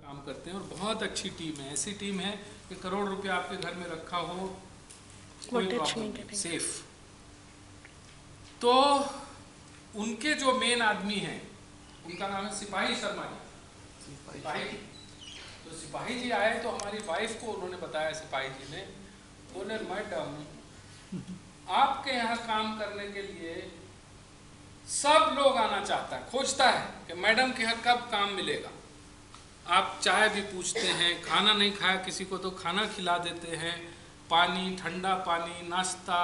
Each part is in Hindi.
काम करते हैं और बहुत अच्छी टीम है। ऐसी टीम है कि करोड़ रुपया आपके घर में रखा हो कोई प्रॉब्लम नहीं, सेफ। तो उनके जो मेन आदमी हैं उनका नाम है सिपाही शर्मा जी। सिपाही तो सिपाही जी आए तो हमारी वाइफ को उन्होंने बताया, सिपाही जी ने बोले मैडम आपके यहाँ काम करने के लिए सब लोग आना चाहता है, खोजता है कि मैडम के यहाँ कब काम मिलेगा। आप चाय भी पूछते हैं, खाना नहीं खाया किसी को तो खाना खिला देते हैं, पानी, ठंडा पानी, नाश्ता,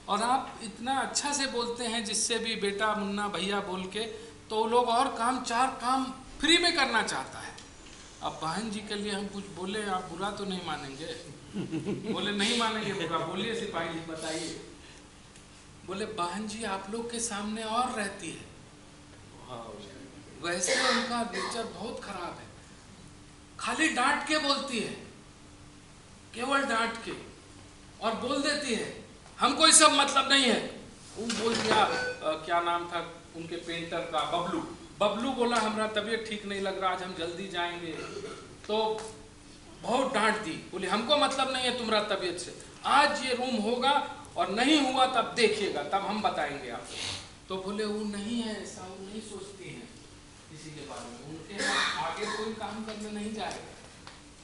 और आप इतना अच्छा से बोलते हैं जिससे भी बेटा मुन्ना भैया बोल के, तो लोग और काम, चार काम फ्री में करना चाहता है। अब बहन जी के लिए हम कुछ बोले, आप बुरा तो नहीं मानेंगे? बोले नहीं मानेंगे बुरा, बोलिए सिपाही जी बताइए। बोले बहन जी आप लोग के सामने और रहती है, वैसे उनका नेचर बहुत खराब है, खाली डांट के बोलती है, केवल डांट के, और बोल देती है हमको ये सब मतलब नहीं है। वो बोल दिया क्या नाम था उनके पेंटर का, बबलू। बबलू बोला हमारा तबीयत ठीक नहीं लग रहा, आज हम जल्दी जाएंगे, तो बहुत डांट दी, बोले हमको मतलब नहीं है तुम्हारा तबीयत से, आज ये रूम होगा और नहीं हुआ तब देखिएगा, तब हम बताएंगे आपको। तो बोले वो नहीं है ऐसा, वो नहीं सोचती है किसी के बारे में, उनके आगे कोई काम करने नहीं जाएगा।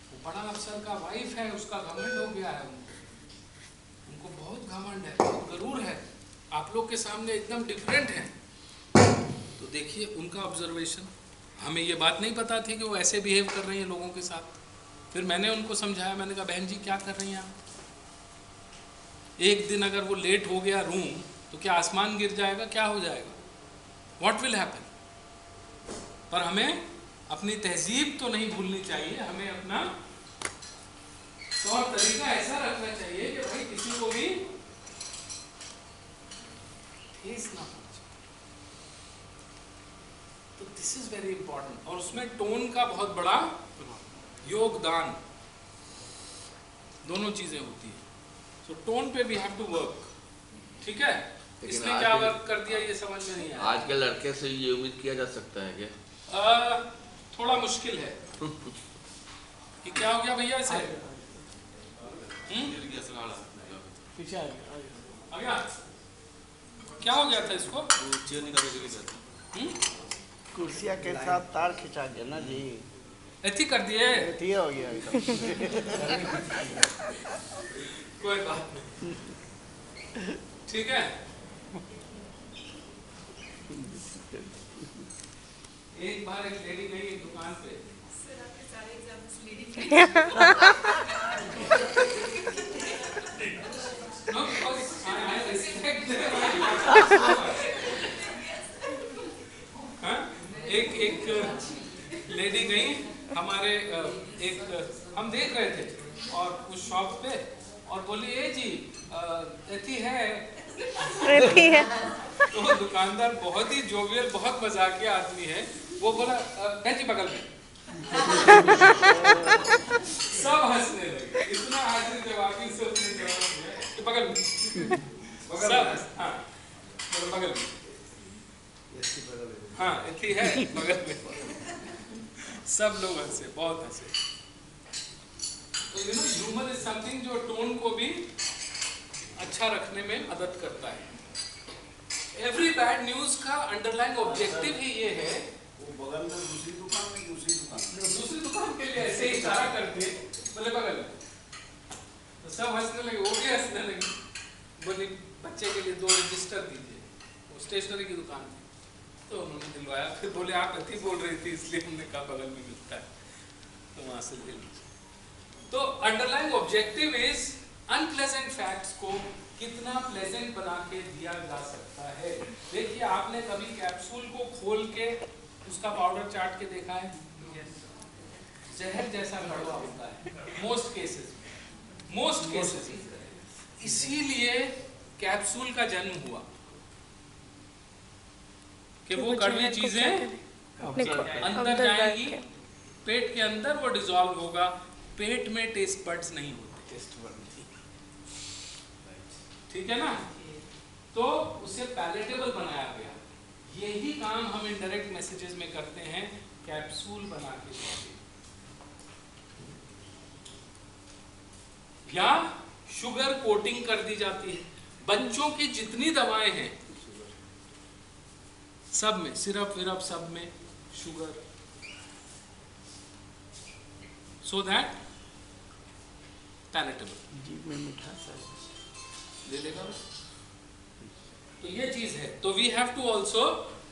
वो बड़ा अफसर का वाइफ है, उसका घमंड हो गया है, उनको बहुत घमंड है, बहुत गरूर है, आप लोग के सामने एकदम डिफरेंट है। तो देखिए उनका ऑब्जर्वेशन, हमें ये बात नहीं पता थी कि वो ऐसे बिहेव कर रही है लोगों के साथ। फिर मैंने उनको समझाया, मैंने कहा बहन जी क्या कर रही हैं आप, एक दिन अगर वो लेट हो गया रूम तो क्या आसमान गिर जाएगा, क्या हो जाएगा, व्हाट विल हैपन। पर हमें अपनी तहजीब तो नहीं भूलनी चाहिए, हमें अपना तौर तरीका ऐसा रखना चाहिए कि भाई किसी को भी ठेस ना पहुंचे। तो दिस इज वेरी इंपॉर्टेंट, और उसमें टोन का बहुत बड़ा योगदान, दोनों चीजें होती है। सो टोन पे वी हैव टू वर्क, ठीक है। इसने क्या वर्क कर दिया ये समझ में नहीं आया। आज के लड़के से ये उम्मीद किया जा सकता है क्या? थोड़ा मुश्किल है कि क्या हो गया भैया इसे, पीछे आ गया, क्या हो गया था इसको, कुर्सियाँ के साथ तार खिंचा गया ना जी, ऐसी कर दिए, ये हो गया कोई बात नहीं, ठीक है। एक बार एक लेडी गई एक दुकान पे, no, because I respect हाँ? एक लेडी गई हमारे, एक हम देख रहे थे और उस शॉप पे, और बोली ए जी ऐसी है तो दुकानदार बहुत ही जोवियल, बहुत मजाकिया आदमी है, वो बोला जी बगल में। सब हंसने लगे, इतना हाजिर जवाबी से उसने जवाब दिया कि बगल में, सब हाँ बगल में, हाँ ऐसी है बगल में, सब लोग हंसे, बहुत हंसे। तो you know humour is something जो टोन को भी अच्छा रखने में मदद करता है। एवरी बैड न्यूज का अंडरलाइन ऑब्जेक्टिव ही ये है, वो बगल में दूसरी दुकान के लिए ऐसे ही इशारा करके बोले बगल में, तो सब हंसने लगे, वो भी हंसने लगे। बोली बच्चे के लिए 2 रजिस्टर दीजिए, वो स्टेशनरी की दुकान थी, तो उन्होंने दिलवाया। फिर बोले आप अति बोल रही थी इसलिए हमने कहा बगल में मिलता है, तो वहां से ले लीजिए। तो underlying objective is unpleasant facts को कितना प्लेजेंट बना के दिया जा सकता है। देखिए आपने कभी कैप्सूल को खोल के उसका पाउडर चाट के देखा है, जहर जैसा कड़वा होता है मोस्ट केसेस। इसीलिए कैप्सूल का जन्म हुआ कि वो कड़वी चीजें अंदर जाएंगी, पेट के अंदर वो डिसॉल्व होगा, पेट में टेस्ट बड्स नहीं होते, ठीक है ना। तो उसे पैलेटेबल बनाया गया। यही काम हम इनडायरेक्ट मैसेजेस में करते हैं, कैप्सूल बना के। या शुगर कोटिंग कर दी जाती है। बच्चों की जितनी दवाएं हैं सब में, सिरप विरप सब में शुगर, सो दैट पैलेटेबल। जीभ में मिठास है। ले लेगा तो ये चीज है। तो we have to also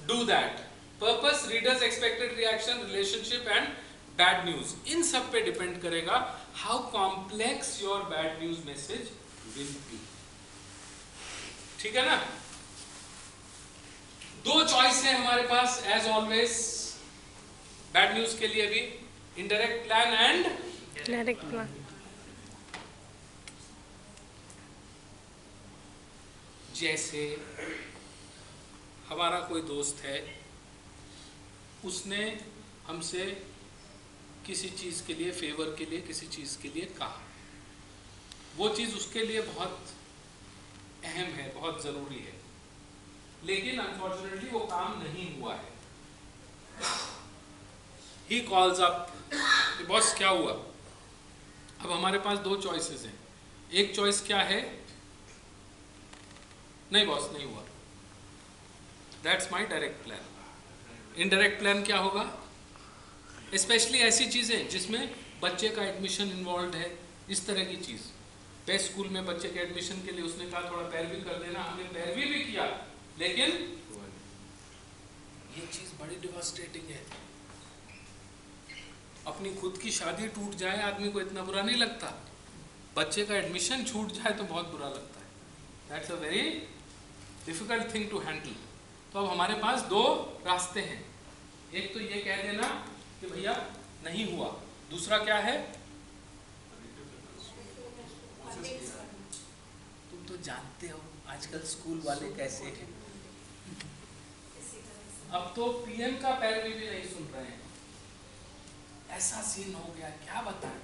do that. Purpose, readers expected reaction, relationship and bad news, इन सब पे डिपेंड करेगा how complex your bad news message will be. ठीक है ना? दो चॉइस है हमारे पास एज ऑलवेज बैड न्यूज के लिए भी, indirect plan and direct plan. जैसे हमारा कोई दोस्त है, उसने हमसे किसी चीज के लिए, फेवर के लिए, किसी चीज के लिए कहा, वो चीज उसके लिए बहुत अहम है, बहुत जरूरी है, लेकिन अनफॉर्चुनेटली वो काम नहीं हुआ है। ही कॉल्स अप, बॉस क्या हुआ? अब हमारे पास दो चॉइसेस हैं। एक चॉइस क्या है? नहीं बॉस नहीं हुआ, that's my direct plan. Indirect plan क्या होगा? स्पेशली ऐसी चीजें जिसमें बच्चे का एडमिशन इन्वॉल्व है, इस तरह की चीज। बेस्ट स्कूल में बच्चे के एडमिशन के लिए उसने कहा थोड़ा पैरवी कर देना, हमने पैरवी भी किया, लेकिन ये चीज बड़ी डिवास्टेटिंग है। अपनी खुद की शादी टूट जाए आदमी को इतना बुरा नहीं लगता, बच्चे का एडमिशन छूट जाए तो बहुत बुरा लगता है। That's a very difficult thing to handle. तो अब हमारे पास दो रास्ते हैं। एक तो ये कह देना कि भैया नहीं हुआ, दूसरा क्या है? तुम तो जानते हो आजकल स्कूल वाले कैसे हैं। अब तो पीएम का पैरवी भी नहीं सुन रहे हैं, ऐसा सीन हो गया, क्या बताएं,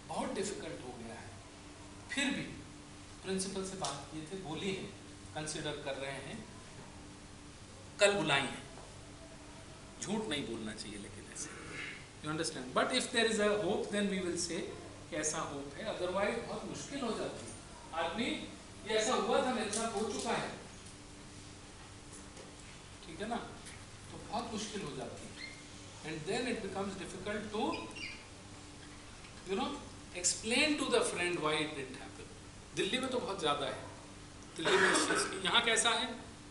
बहुत डिफिकल्ट हो गया है। फिर भी प्रिंसिपल से बात किए थे, बोली है कंसिडर कर रहे हैं, कल बुलाई है। झूठ नहीं बोलना चाहिए लेकिन ऐसे, you understand. But if there is a hope then we will say कैसा होप है, अदरवाइज बहुत मुश्किल हो जाती है। आदमी ये ऐसा हुआ था, मेरे साथ हो चुका है, ठीक है ना, तो बहुत मुश्किल हो जाती है। And then it becomes difficult to explain to the friend why it didn't happen. Delhi में तो बहुत ज्यादा है, दिल्ली में इस चीज की। यहाँ कैसा है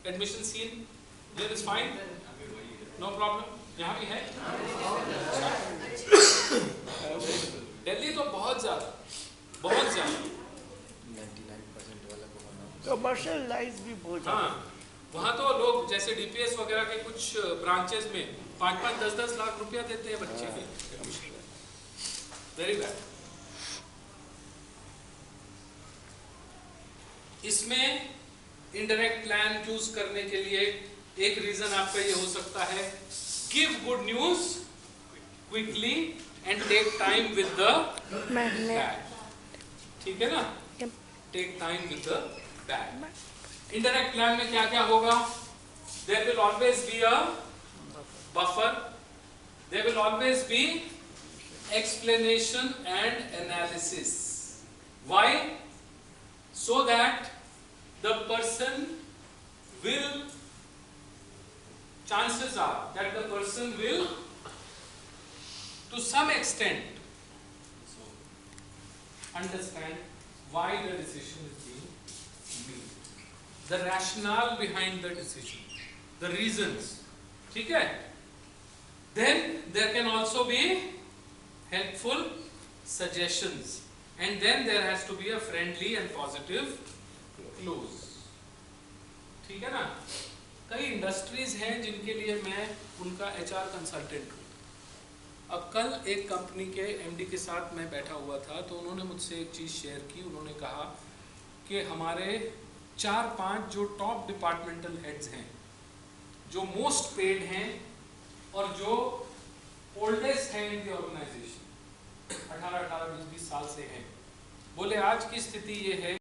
admission scene? There is fine, no problem, यहाँ भी है। दिल्ली तो बहुत ज्यादा, बहुत ज्यादा। 99% वाला को बनाओ। कमर्शियलाइज भी बहुत हाँ, ज्यादा। वहाँ तो लोग जैसे डीपीएस वगैरह के कुछ ब्रांचेस में 5-5, 10-10 लाख रुपया देते हैं बच्चे के। Very bad. इसमें इनडायरेक्ट प्लान चूज करने के लिए एक रीजन आपका ये हो सकता है, give good news quickly and take time with the bad. ठीक है ना? Take time with the bad. Indirect plan में क्या क्या होगा? There will always be a buffer, there will always be explanation and analysis. Why? So that the person will, chances are that the person will to some extent understand why the decision is being made, the rationale behind the decision, the reasons. ठीक है? Then there can also be helpful suggestions, and then there has to be a friendly and positive close. ठीक है ना? कई इंडस्ट्रीज हैं जिनके लिए मैं उनका HR कंसल्टेंट हूँ। अब कल एक कंपनी के MD के साथ मैं बैठा हुआ था, तो उन्होंने मुझसे एक चीज़ शेयर की। उन्होंने कहा कि हमारे 4-5 जो टॉप डिपार्टमेंटल हेड्स हैं, जो मोस्ट पेड हैं और जो ओल्डेस्ट हैं इन द ऑर्गेनाइजेशन, 18-20 साल से हैं, बोले आज की स्थिति ये है